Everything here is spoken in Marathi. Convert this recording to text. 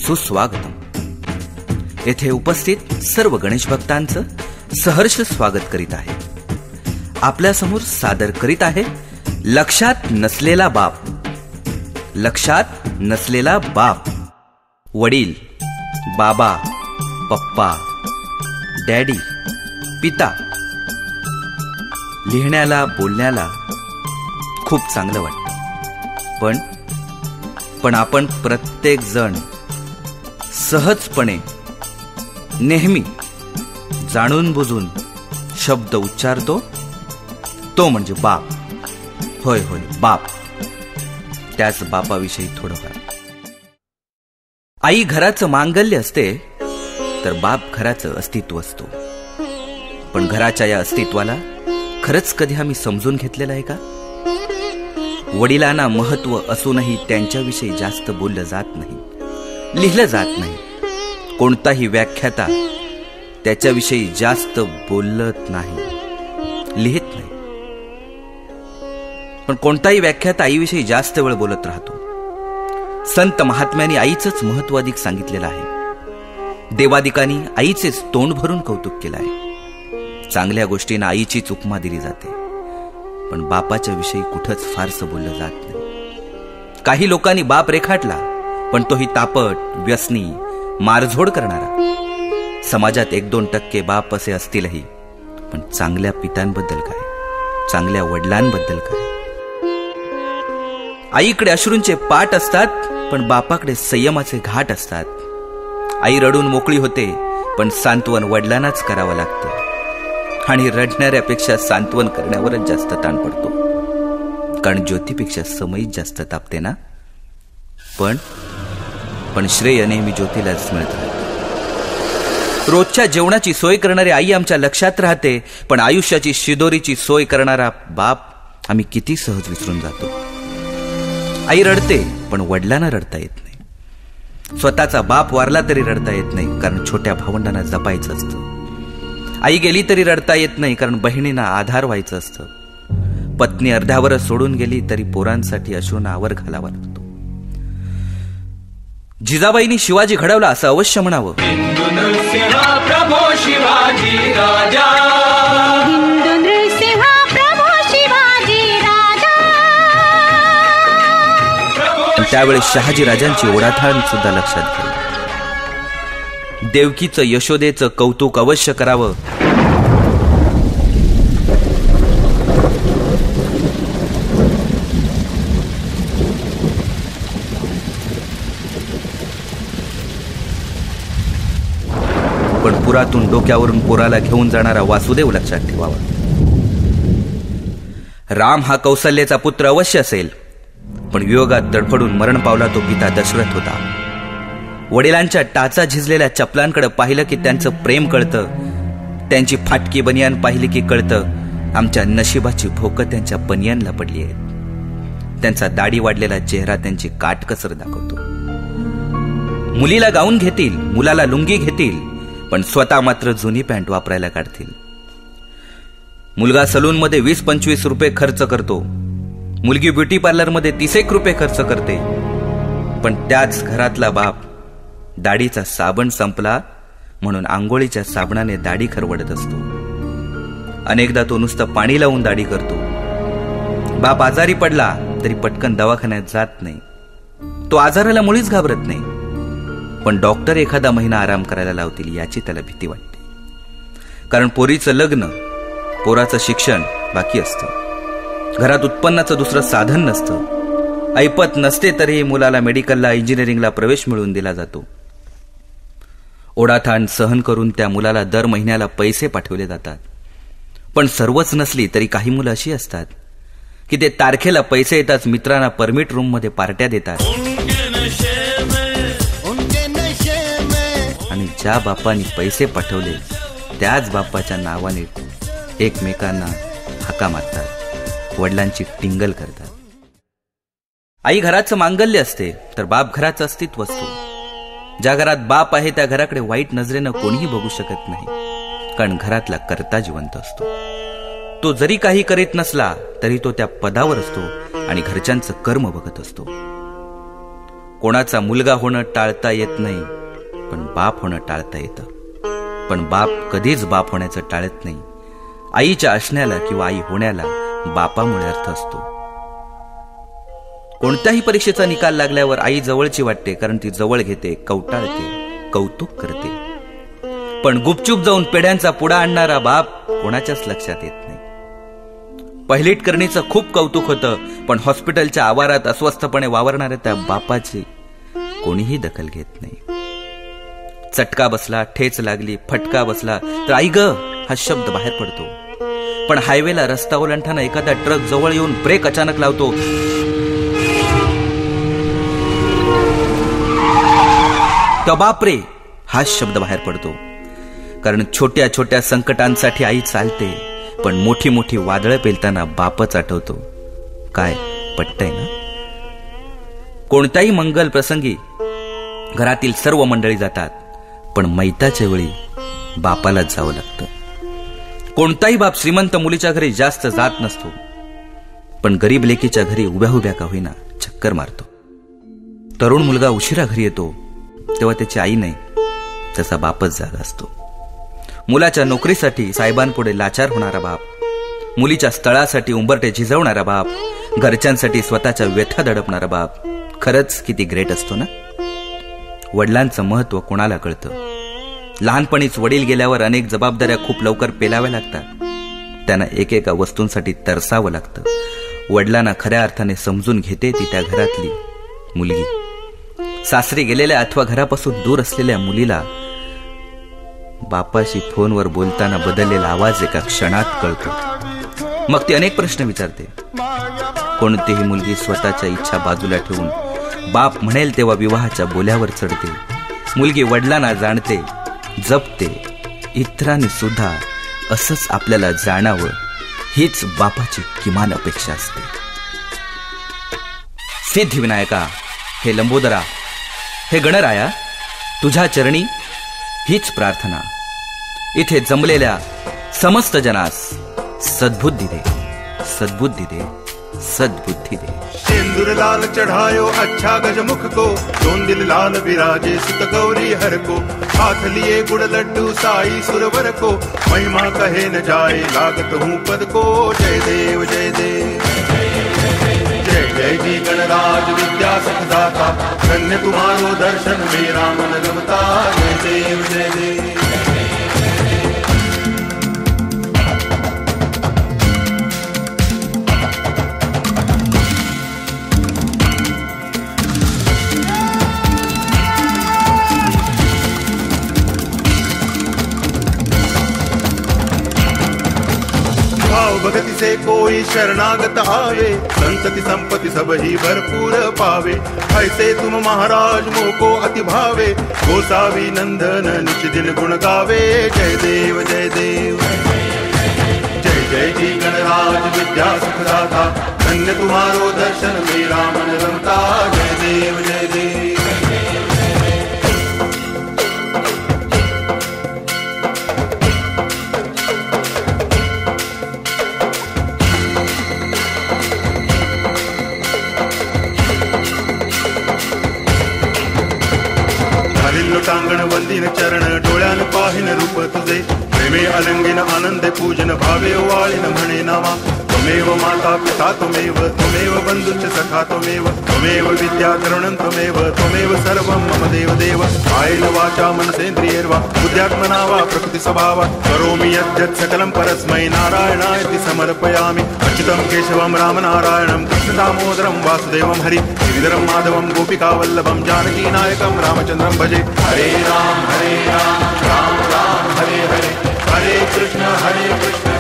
सुस्वागतम. येथे उपस्थित सर्व गणेश भक्तांचं सहर्ष स्वागत करीत आहे. आपल्यासमोर सादर करीत आहे लक्षात नसलेला बाप. लक्षात नसलेला बाप. वडील, बाबा, पप्पा, डॅडी, पिता. लिहिण्याला बोलण्याला खूप चांगलं वाटतं, पण आपण प्रत्येक जण सहजपणे नेहमी जाणून बुजून शब्द उच्चारतो, तो म्हणजे बाप. होय होय, बाप. त्याच बापाविषयी थोडंफार. आई घराचं मांगल्य असते तर बाप घराचं अस्तित्व असतो. पण घराच्या या अस्तित्वाला खरंच कधी आम्ही समजून घेतलेलं आहे का? वडिलांना महत्व असूनही त्यांच्याविषयी जास्त बोललं जात नाही, लिहिलं जात नाही. कोणताही व्याख्याता त्याच्याविषयी जास्त बोलत नाही, लिहित नाही. पण कोणताही व्याख्याता आईविषयी जास्त वेळ बोलत राहतो. संत महात्म्यांनी आईचंच महत्व अधिक सांगितलेलं आहे. देवादिकांनी आईचेच तोंड भरून कौतुक केलं आहे. चांगल्या गोष्टींना आईचीच उपमा दिली जाते, पण बापाच्या विषयी कुठंच फारसं बोललं जात नाही. काही लोकांनी बाप रेखाटला, पण तोही तापट, व्यसनी, मारझोड करणारा. समाजात 1-2% बाप असे असतीलही, पण चांगल्या पित्यांबद्दल काय, चांगल्या वडिलांबद्दल काय? आईकडे अश्रूंचे पाट असतात, पण बापाकडे संयमाचे घाट असतात. आई रडून मोकळी होते, पण सांत्वन वडिलांनाच करावं लागतं. आणि रडणाऱ्यापेक्षा सांत्वन करण्यावरच जास्त ताण पडतो, कारण ज्योतीपेक्षा समयीच जास्त तापते ना. पण श्रेय नेहमी ज्योतीलाच मिळतं. रोजच्या जेवणाची सोय करणारी आई आमच्या लक्षात राहते, पण आयुष्याची शिदोरीची सोय करणारा बाप आम्ही किती सहज विसरून जातो. आई रडते, पण वडिलांना रडता येत नाही. स्वतःचा बाप वारला तरी रडता येत नाही, कारण छोट्या भावंडांना जपायचं असतं. आई गेली तरी रडता येत नाही, कारण बहिणींना आधार व्हायचं असतं. पत्नी अर्ध्यावरच सोडून गेली तरी पोरांसाठी अश्रूंना आवर घालावा लागतो. जिजाबाईंनी शिवाजी घडवला असं अवश्य म्हणावं. त्यावेळी शहाजी राजांची ओढाताण सुद्धा लक्षात घ्यावी. देवकीचं, यशोदेचं कौतुक अवश्य करावं. पण पुरातून डोक्यावरून पोराला घेऊन जाणारा वासुदेव लक्षात ठेवावा. राम हा कौसल्याचा पुत्र अवश्य असेल, पण वियोगात तडफडून मरण पावला तो पिता दशरथ होता. वडिलांच्या टाचा झिजलेल्या चपलांकडे पाहिलं की त्यांचं प्रेम कळतं. त्यांची फाटकी बनियान पाहिली की कळतं आमच्या नशिबाची भोकं त्यांच्या बनियानला पडली आहेत. त्यांचा दाढी वाढलेला चेहरा त्यांची काटकसर दाखवतो. मुलीला गाऊन घेतील, मुलाला लुंगी घेतील, पण स्वतः मात्र जुनी पॅन्ट वापरायला काढतील. मुलगा सलूनमध्ये 20-25 रुपये खर्च करतो, मुलगी ब्युटी पार्लरमध्ये 30 रुपये खर्च करते. पण त्याच घरातला बाप दाढीचा साबण संपला म्हणून आंघोळीच्या साबणाने दाढी खरवडत असतो. अनेकदा तो नुसतं पाणी लावून दाढी करतो. बाप आजारी पडला तरी पटकन दवाखान्यात जात नाही. तो आजाराला मुळीच घाबरत नाही, पण डॉक्टर एखादा महिना आराम करायला लावतील याची त्याला भीती वाटते. कारण पोरीचं लग्न, पोराचं शिक्षण बाकी असतं. घरात उत्पन्नाचं दुसरं साधन नसतं. ऐपत नसते तरी मुलाला मेडिकलला, इंजिनिअरिंगला प्रवेश मिळवून दिला जातो. ओढाताण सहन करून त्या मुलाला दर महिन्याला पैसे पाठवले जातात. पण सर्वच नसली तरी काही मुलं अशी असतात की ते तारखेला पैसे येताच मित्रांना परमिट रूम मध्ये पार्ट्या देतात. आणि ज्या बापांनी पैसे पाठवले त्याच बापाच्या नावाने एकमेकांना हाका मारतात, वडिलांची टिंगल करतात. आई घराचं मांगल्य असते तर बाप घराचं अस्तित्व असतो. ज्या घरात बाप आहे त्या घराकडे वाईट नजरेनं कोणीही बघू शकत नाही, कारण घरातला कर्ता जिवंत असतो. तो जरी काही करीत नसला तरी तो त्या पदावर असतो आणि घरच्यांचं कर्म बघत असतो. कोणाचा मुलगा होणं टाळता येत नाही, पण बाप होणं टाळता येतं. पण बाप कधीच बाप होण्याचं टाळत नाही. आईच्या असण्याला किंवा आई होण्याला बापामुळे अर्थ असतो. कोणत्याही परीक्षेचा निकाल लागल्यावर आई जवळची वाटते, कारण ती जवळ घेते, कवटाळते, कौतुक करते. पण गुपचूप जाऊन पेढ्यांचा पुडा आणणारा बाप कोणाच्याच लक्षात येत नाही. पहिलीट करणीचं खूप कौतुक होतं, पण हॉस्पिटलच्या आवारात अस्वस्थपणे वावरणाऱ्या त्या बापाची कोणीही दखल घेत नाही. चटका बसला, ठेच लागली, फटका बसला तर आई ग हा शब्द बाहेर पडतो. पण हायवेला रस्ता ओलांडताना एखादा ट्रक जवळ येऊन ब्रेक अचानक लावतो, तर बापरे हाच शब्द बाहेर पडतो. कारण छोट्या छोट्या संकटांसाठी आई चालते, पण मोठी मोठी वादळं पेलताना बापच आठवतो. काय पटतंय ना? कोणत्याही मंगल प्रसंगी घरातील सर्व मंडळी जातात, पण मैताच्या वेळी बापालाच जावं लागतं. कोणताही बाप श्रीमंत मुलीच्या घरी जास्त जात नसतो, पण गरीब लेकीच्या घरी उभ्या उभ्या का होईना चक्कर मारतो. तरुण मुलगा उशिरा घरी येतो तेव्हा त्याची आई नाही, त्याचा बापच जागा असतो. मुलाच्या नोकरीसाठी साहेबांपुढे लाचार होणारा बाप, मुलीच्या स्थळासाठी उंबरटे झिजवणारा बाप, घरच्यांसाठी स्वतःच्या व्यथा दडपणारा बाप खरंच किती ग्रेट असतो ना. वडिलांचं महत्व कोणाला कळतं? लहानपणीच वडील गेल्यावर अनेक जबाबदाऱ्या खूप लवकर पेलाव्या लागतात. त्यांना एकेका वस्तूंसाठी तरसावं लागतं. वडिलांना खऱ्या अर्थाने समजून घेते ती त्या घरातली मुलगी. सासरी गेलेल्या अथवा घरापासून दूर असलेल्या मुलीला बापाशी फोनवर बोलताना बदललेला आवाज एका क्षणात कळतो. मग ती अनेक प्रश्न विचारते. कोणतीही मुलगी स्वतःच्या इच्छा बाजूला ठेवून बाप म्हणेल तेव्हा विवाहाच्या बोल्यावर चढते. मुलगी वडिलांना जाणते, जपते. इतरांनी सुद्धा असंच आपल्याला जाणावं हीच बापाची किमान अपेक्षा असते. सिद्धिविनायका, हे लंबोदरा, हे गणराया, तुझ्या चरणी हीच प्रार्थना. इथे जमलेल्या समस्त जनास सद्बुद्धी दे, सद्बुद्धी दे, सद्बुद्धी दे. सिंदूर लाल चढ़ायो अच्छा गजमुख को, दोन दिल लाल विराजे सुत गौरी हर को, हाथ लिए गुड़ लड्डू साई सुरवर को, महिमा कहे न जाए लागत हूँ पद को. जय देव जय देव, जय जय जी गणराज विद्या सुखदाता, धन्य तुम्हारो दर्शन मेरा मन रमता. जय देव जय देव. भगति से कोई शरणागत आवे, संतति संपत्ति सब ही भरपूर पावे. ऐसे तुम महाराज मोको अति भावे, गोसावी नंदन निच दिन गुण गावे. जय देव जय देव, जय जय जी गणराज विद्या सुखदाता, धन्य तुम्हारो दर्शन मेरा मन रमता. जय देव जय देव. टांगण वंदिन चरण, डोळ्यान पाहिन रूप तुझे, प्रेमे अलंगिन आनंद पूजन भावे वाळीन म्हणे नामा. त्वमेव माता पिता त्वमेव, त्वमेव बंधुश्च सखा त्वमेव, त्वमेव विद्या तरुणं त्वमेव, त्वमेव सर्वं मम देव देव. कायेन वाचा मनसेन्द्रियैर्वा बुद्ध्यात्मना वा प्रकृति स्वभावात् करोमि यद्यत् सकलं परस्मै नारायणायति समर्पयामि. अच्युतं केशवं रामनारायणं कृष्ण दामोदरं वासुदेवं हरि श्रीधरं माधवं गोपिकावल्लभं जानकी नायकं रामचन्द्रं भजे. हरे राम राम राम हरे हरे, हरे कृष्ण